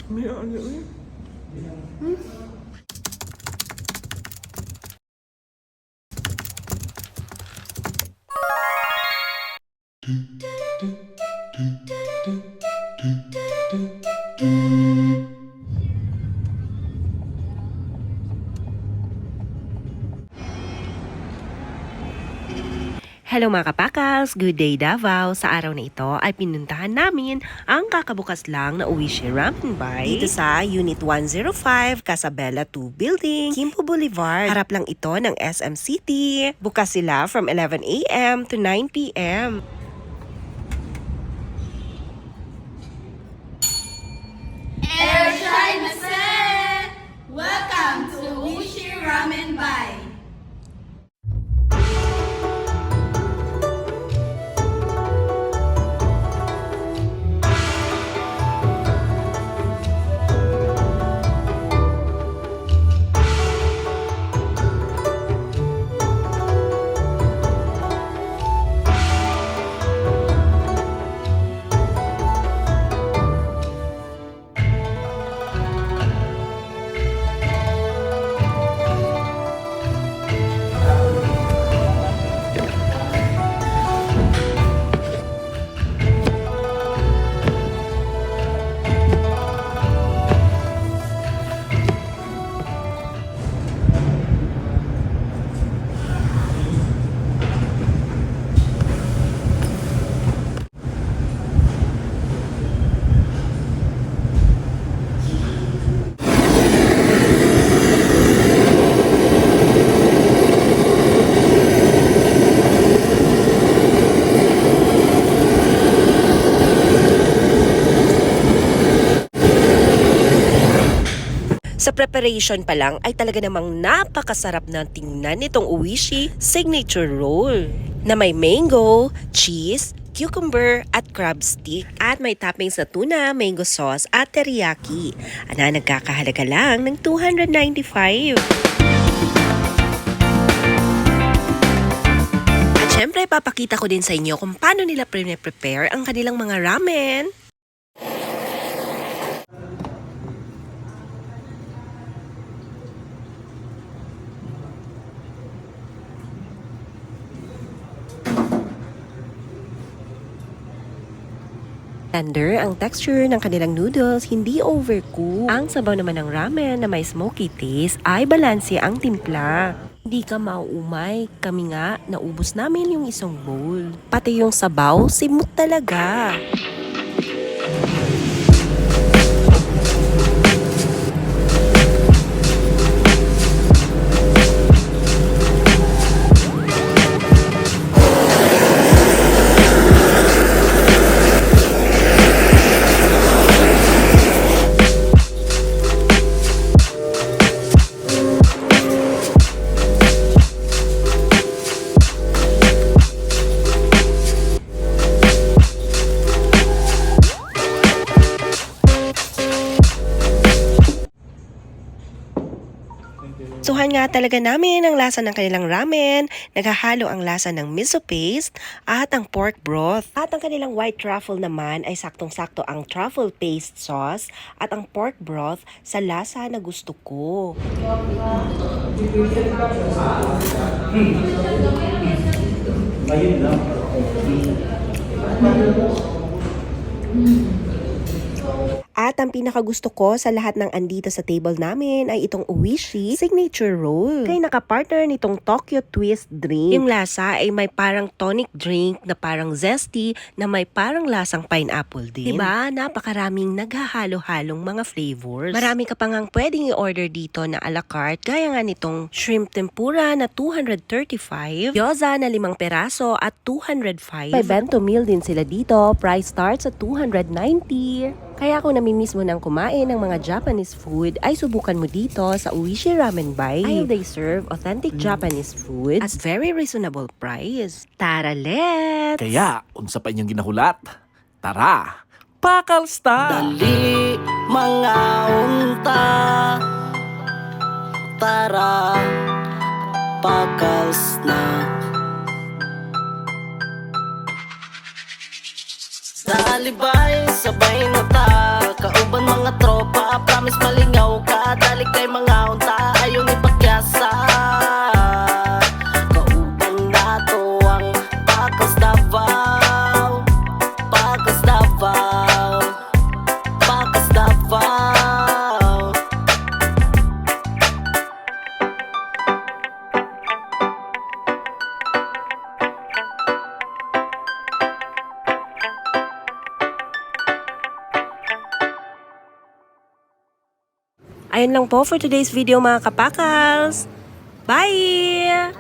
May ano eh. Hello mga kapakals! Good day Davao! Sa araw na ito ay pinuntahan namin ang kakabukas lang na Uwishi Ramen Bai dito sa Unit 105, Casabella 2 Building, Quimpo Boulevard. Harap lang ito ng SM City. Bukas sila from 11 a.m. to 9 p.m. Erashimasen! Welcome to Uwishi Ramen Bai. Sa preparation pa lang ay talaga namang napakasarap na tingnan nitong Uwishi Signature Roll na may mango, cheese, cucumber at crab stick at may toppings na tuna, mango sauce at teriyaki na nagkakahalaga lang ng 295. At syempre papakita ko din sa inyo kung paano nila prepare ang kanilang mga ramen. Tender ang texture ng kanilang noodles, hindi overcooked. Ang sabaw naman ng ramen na may smoky taste ay balanse ang timpla. Hindi ka mauumay. Kami nga, naubos namin yung isang bowl. Pati yung sabaw, simot talaga. Suhan nga talaga namin ang lasa ng kanilang ramen, naghahalo ang lasa ng miso paste at ang pork broth. At ang kanilang white truffle naman ay saktong-sakto ang truffle paste sauce at ang pork broth sa lasa na gusto ko. Ayun lang. At ang pinakagusto ko sa lahat ng andito sa table namin ay itong Uwishi Signature Roll. Kaya nakapartner nitong Tokyo Twist Drink. Yung lasa ay may parang tonic drink na parang zesty na may parang lasang pineapple din. Diba? Napakaraming naghahalo-halong mga flavors. Marami ka pa ngang pwedeng i-order dito na a la carte gaya nga nitong shrimp tempura na 235, gyoza na 5 peraso at 205. May bento meal din sila dito. Price starts at 290. Kaya kung namimiss mo nang kumain ng mga Japanese food, ay subukan mo dito sa Uwishi Ramen Bai. Ay, they serve authentic Japanese food at very reasonable price. Tara, let's! Kaya, unsa pa inyong ginahulat? Tara, pakalsta! Dali mga unta, tara pagals na. Dalibay, sabay na ta, kauban mga tropa. promise malingaw ka. Dali kay mga unta, ayaw ni pakyasa. Kaupang nato ang Pakas Davao, Pakas Davao, Pakas Davao. Ayun lang po for today's video mga kapakals. Bye!